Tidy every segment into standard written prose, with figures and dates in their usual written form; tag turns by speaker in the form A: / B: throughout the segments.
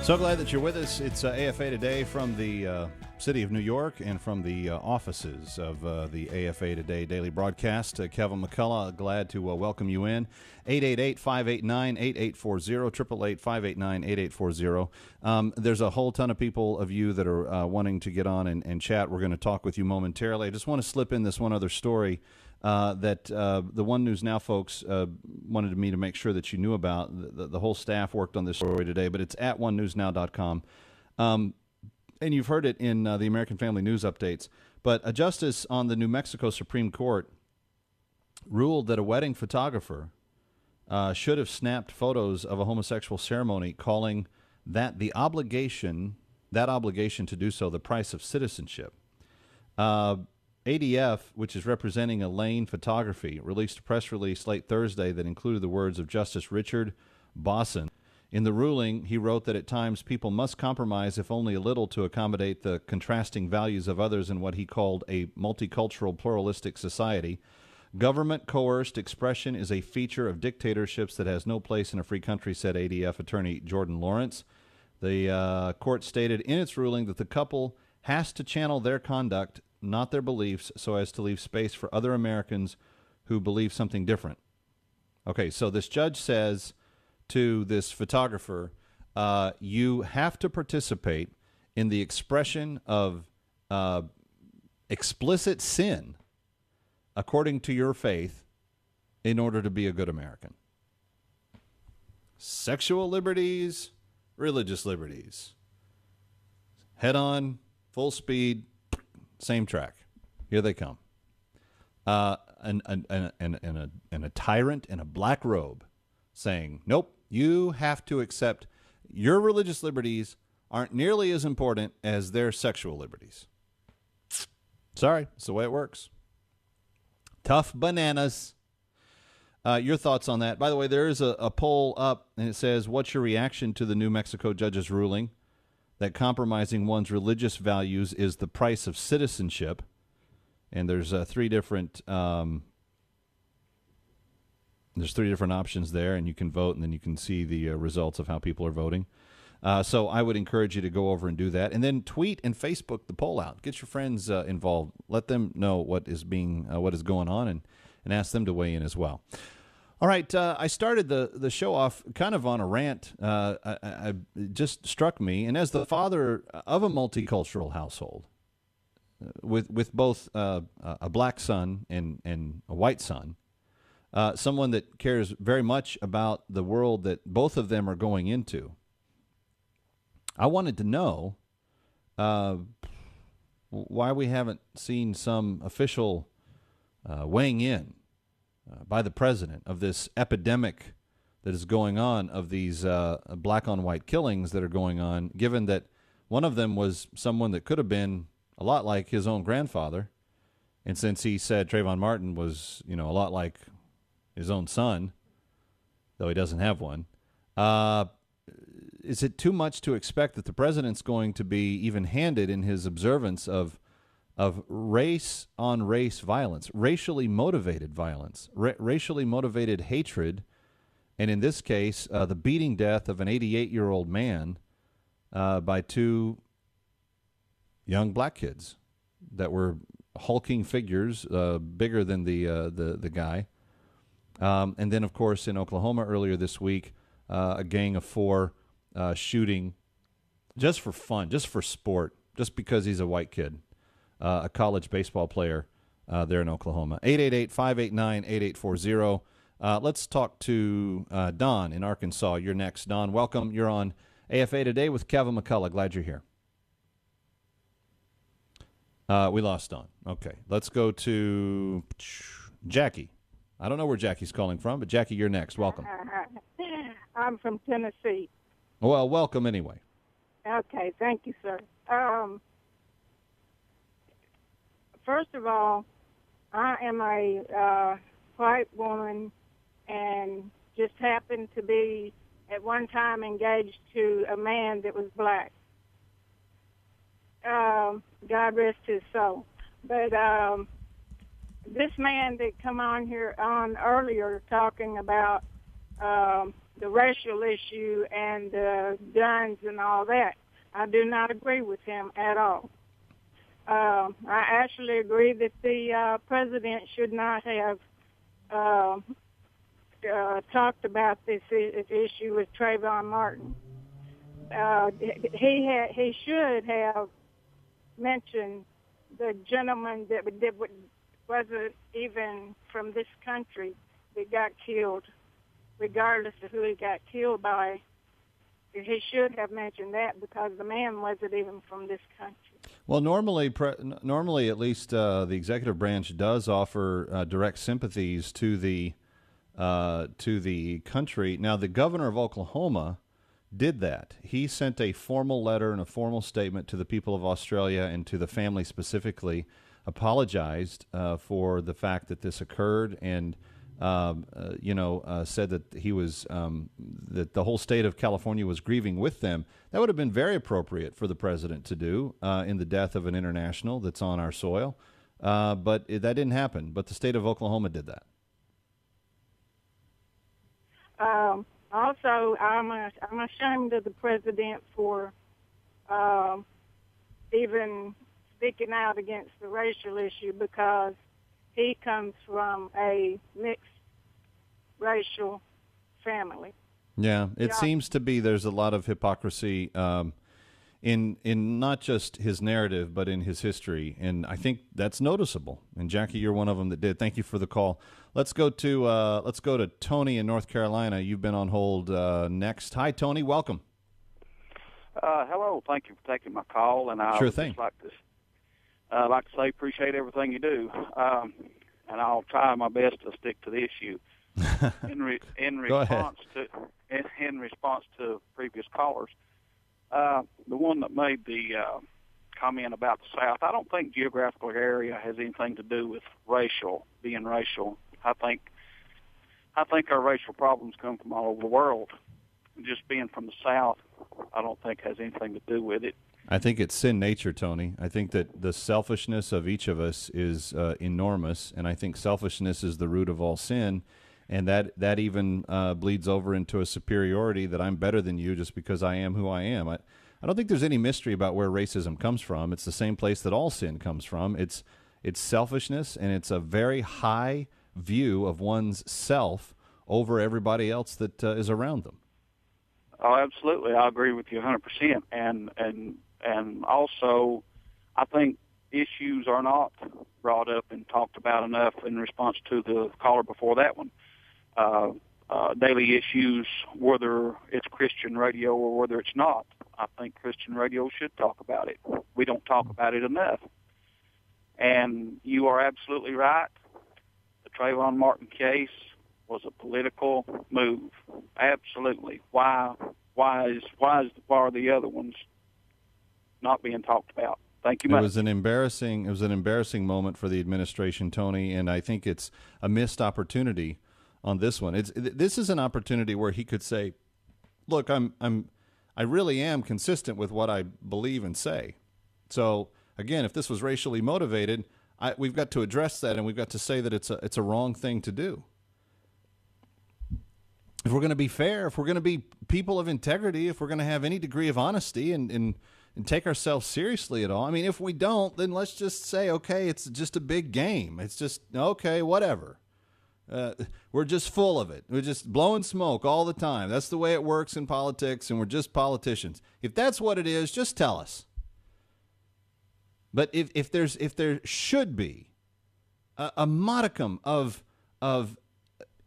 A: So glad that you're with us. It's AFA Today from the city of New York and from the offices of the AFA Today daily broadcast. Kevin McCullough, glad to welcome you in. 888-589-8840, 888-589-8840. There's a whole ton of people of you that are wanting to get on and chat. We're going to talk with you momentarily. I just want to slip in this one other story that the One News Now folks wanted me to make sure that you knew about. The whole staff worked on this story today, but it's at onenewsnow.com. And you've heard it in the American Family News updates. But a justice on the New Mexico Supreme Court ruled that a wedding photographer should have snapped photos of a homosexual ceremony, calling that obligation to do so the price of citizenship. ADF, which is representing Elaine Photography, released a press release late Thursday that included the words of Justice Richard Bosson. In the ruling, he wrote that at times people must compromise, if only a little, to accommodate the contrasting values of others in what he called a multicultural, pluralistic society. Government-coerced expression is a feature of dictatorships that has no place in a free country, said ADF attorney Jordan Lawrence. The court stated in its ruling that the couple has to channel their conduct, not their beliefs, so as to leave space for other Americans who believe something different. Okay, so this judge says to this photographer, you have to participate in the expression of explicit sin according to your faith in order to be a good American. Sexual liberties, religious liberties. Head on, full speed, same track. Here they come. And a tyrant in a black robe saying, nope, you have to accept your religious liberties aren't nearly as important as their sexual liberties. Sorry, it's the way it works. Tough bananas. Your thoughts on that? By the way, there is a poll up, and it says, what's your reaction to the New Mexico judge's ruling that compromising one's religious values is the price of citizenship? And there's three different options there, and you can vote, and then you can see the results of how people are voting. So I would encourage you to go over and do that, and then tweet and Facebook the poll out. Get your friends involved. Let them know what is going on, and ask them to weigh in as well. All right, I started the show off kind of on a rant. It just struck me, and as the father of a multicultural household, with both a black son and a white son, someone that cares very much about the world that both of them are going into, I wanted to know why we haven't seen some official weighing in by the president of this epidemic that is going on of these black-on-white killings that are going on, given that one of them was someone that could have been a lot like his own grandfather. And since he said Trayvon Martin was, a lot like his own son, though he doesn't have one, is it too much to expect that the president's going to be even-handed in his observance of race-on-race violence, racially motivated violence, racially motivated hatred, and in this case, the beating death of an 88-year-old man by two young black kids that were hulking figures, bigger than the guy. And then, of course, in Oklahoma earlier this week, a gang of four shooting just for fun, just for sport, just because he's a white kid, a college baseball player there in Oklahoma. 888-589-8840. Let's talk to Don in Arkansas. You're next. Don, welcome. You're on AFA Today with Kevin McCullough. Glad you're here. We lost Don. Okay. Let's go to Jackie. I don't know where Jackie's calling from, but Jackie, you're next. Welcome.
B: I'm from Tennessee.
A: Well, welcome anyway.
B: Okay. Thank you, sir. First of all, I am a white woman and just happened to be at one time engaged to a man that was black. God rest his soul. But this man that come on here on earlier talking about the racial issue and guns and all that. I do not agree with him at all. I actually agree that the president should not have talked about this issue with Trayvon Martin. He should have mentioned the gentleman that wasn't even from this country that got killed, regardless of who he got killed by. He should have mentioned that because the man wasn't even from this country.
A: Well, normally, at least the executive branch does offer direct sympathies to the country. Now, the governor of Oklahoma did that. He sent a formal letter and a formal statement to the people of Australia and to the family specifically, apologized for the fact that this occurred, and said that he was that the whole state of California was grieving with them. That would have been very appropriate for the president to do in the death of an international that's on our soil, but that didn't happen. But the state of Oklahoma did that.
B: Also, I'm ashamed of the president for even speaking out against the racial issue, because he comes from a mixed racial family.
A: Yeah, it seems to be there's a lot of hypocrisy in not just his narrative, but in his history, and I think that's noticeable. And Jackie, you're one of them that did. Thank you for the call. Let's go to Tony in North Carolina. You've been on hold next. Hi, Tony. Welcome.
C: Hello. Thank you for taking my call. And I
A: Sure
C: would
A: thing.
C: just like to say appreciate everything you do, and I'll try my best to stick to the issue. In response to previous callers, the one that made the comment about the South, I don't think geographical area has anything to do with being racial. I think our racial problems come from all over the world. Just being from the South, I don't think has anything to do with it.
A: I think it's sin nature, Tony. I think that the selfishness of each of us is enormous, and I think selfishness is the root of all sin, and that even bleeds over into a superiority that I'm better than you just because I am who I am. I don't think there's any mystery about where racism comes from. It's the same place that all sin comes from. It's selfishness, and it's a very high view of one's self over everybody else that is around them.
C: Oh, absolutely. I agree with you 100%. And also, I think issues are not brought up and talked about enough in response to the caller before that one. Daily issues, whether it's Christian radio or whether it's not. I think Christian radio should talk about it. We don't talk about it enough. And you are absolutely right. The Trayvon Martin case was a political move. Absolutely. Why are the other ones not being talked about? Thank you much.
A: It was an embarrassing moment for the administration, Tony, and I think it's a missed opportunity on this one. This is an opportunity where he could say, "Look, I really am consistent with what I believe and say." So again, if this was racially motivated, we've got to address that, and we've got to say that it's a wrong thing to do. If we're going to be fair, if we're going to be people of integrity, if we're going to have any degree of honesty and take ourselves seriously at all. I mean, if we don't, then let's just say, okay, it's just a big game. It's just, okay, whatever. We're just full of it. We're just blowing smoke all the time. That's the way it works in politics, and we're just politicians. If that's what it is, just tell us. But if there should be a modicum of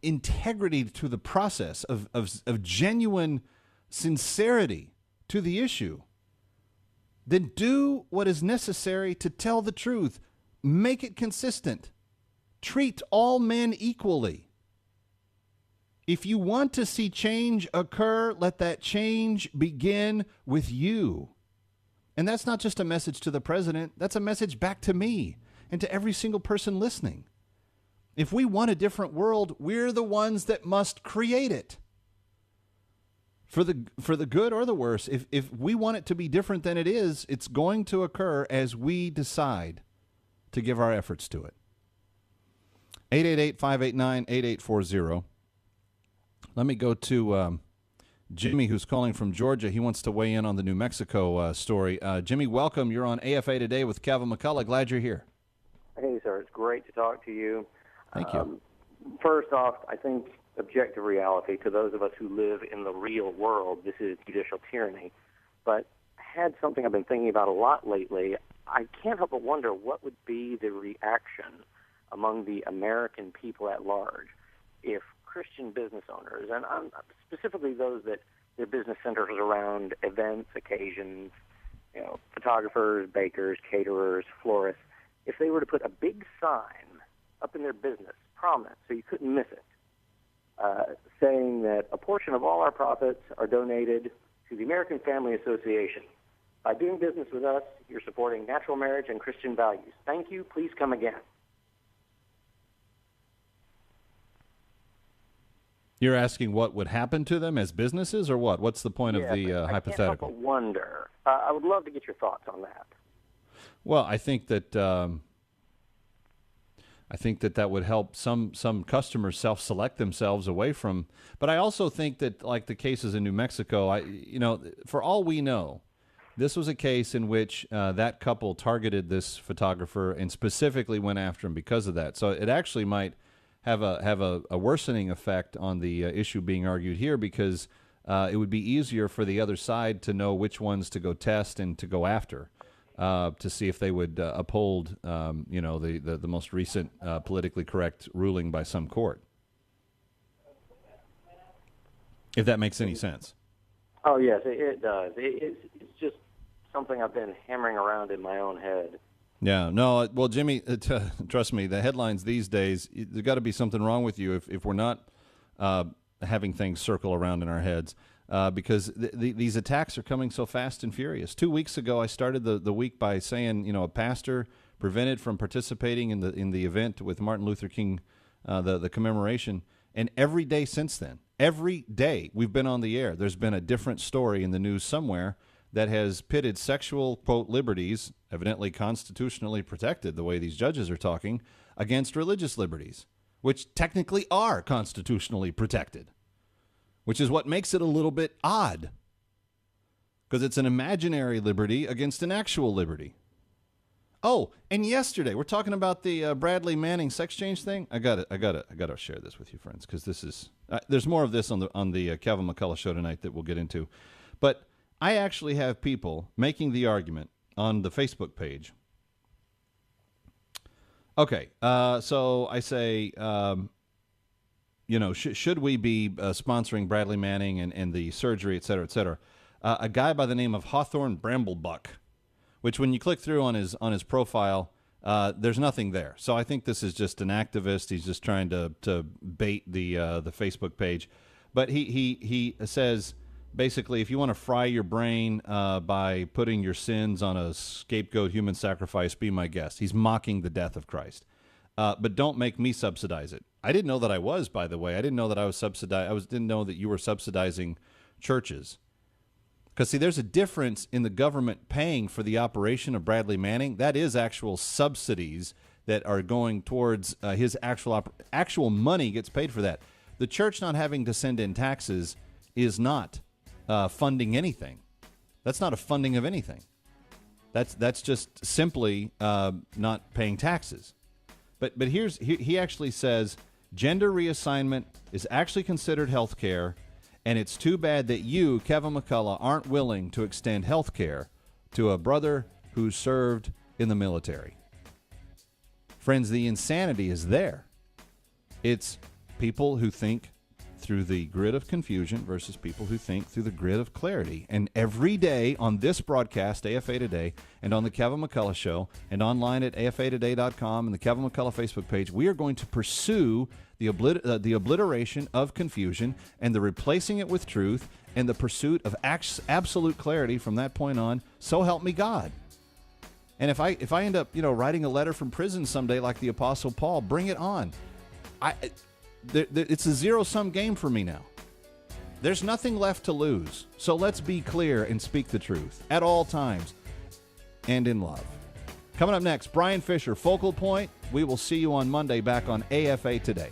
A: integrity to the process, of genuine sincerity to the issue, then do what is necessary to tell the truth. Make it consistent. Treat all men equally. If you want to see change occur, let that change begin with you. And that's not just a message to the president. That's a message back to me and to every single person listening. If we want a different world, we're the ones that must create it. For the good or the worse, if we want it to be different than it is, it's going to occur as we decide to give our efforts to it. 888-589-8840. Let me go to Jimmy, who's calling from Georgia, he wants to weigh in on the New Mexico story. Jimmy, welcome. You're on AFA Today with Kevin McCullough. Glad you're here.
D: Hey, sir. It's great to talk to you.
A: Thank you.
D: First off, I think objective reality, to those of us who live in the real world, this is judicial tyranny. But I had something I've been thinking about a lot lately. I can't help but wonder what would be the reaction among the American people at large if Christian business owners, and specifically those that their business centers around events, occasions, photographers, bakers, caterers, florists, if they were to put a big sign up in their business, prominent, so you couldn't miss it, saying that a portion of all our profits are donated to the American Family Association. By doing business with us, you're supporting natural marriage and Christian values. Thank you. Please come again.
A: You're asking what would happen to them as businesses, or what? What's the point of the hypothetical?
D: I can't help but wonder. I would love to get your thoughts on that.
A: Well, I think that that would help some customers self-select themselves away from. But I also think that, like the cases in New Mexico, for all we know, this was a case in which that couple targeted this photographer and specifically went after him because of that. So it actually might have a worsening effect on the issue being argued here, because it would be easier for the other side to know which ones to go test and to go after. To see if they would uphold, the most recent politically correct ruling by some court. If that makes any sense.
D: Oh, yes, it does. It's just something I've been hammering around in my own head.
A: Yeah, no, well, Jimmy, trust me, the headlines these days, there's got to be something wrong with you if we're not having things circle around in our heads. Because these attacks are coming so fast and furious. 2 weeks ago, I started the week by saying, a pastor prevented from participating in the event with Martin Luther King, the commemoration. And every day since then, every day we've been on the air, there's been a different story in the news somewhere that has pitted sexual, quote, liberties, evidently constitutionally protected, the way these judges are talking, against religious liberties, which technically are constitutionally protected. Which is what makes it a little bit odd, because it's an imaginary liberty against an actual liberty. Oh, and yesterday we're talking about the Bradley Manning sex change thing. I gotta share this with you, friends, because this is there's more of this on the Kevin McCullough show tonight that we'll get into. But I actually have people making the argument on the Facebook page. Okay, so I say. Should we be sponsoring Bradley Manning and the surgery, et cetera, et cetera? A guy by the name of Hawthorne Bramblebuck, which when you click through on his profile, there's nothing there. So I think this is just an activist. He's just trying to bait the Facebook page. But he says, basically, if you want to fry your brain by putting your sins on a scapegoat human sacrifice, be my guest. He's mocking the death of Christ. But don't make me subsidize it. I didn't know that I was, by the way. I didn't know that I was didn't know that you were subsidizing churches. Because, see, there's a difference in the government paying for the operation of Bradley Manning. That is actual subsidies that are going towards his actual money gets paid for that. The church not having to send in taxes is not funding anything. That's not a funding of anything. That's just simply not paying taxes. But he actually says gender reassignment is actually considered health care, and it's too bad that you, Kevin McCullough, aren't willing to extend health care to a brother who served in the military. Friends, the insanity is there. It's people who think through the grid of confusion versus people who think through the grid of clarity. And every day on this broadcast, AFA Today, and on the Kevin McCullough Show, and online at afatoday.com and the Kevin McCullough Facebook page, we are going to pursue the obliteration of confusion and the replacing it with truth and the pursuit of absolute clarity from that point on. So help me God. And if I end up, writing a letter from prison someday like the Apostle Paul, bring it on. It's a zero-sum game for me now. There's nothing left to lose. So let's be clear and speak the truth at all times and in love. Coming up next, Brian Fisher, Focal Point. We will see you on Monday back on AFA Today.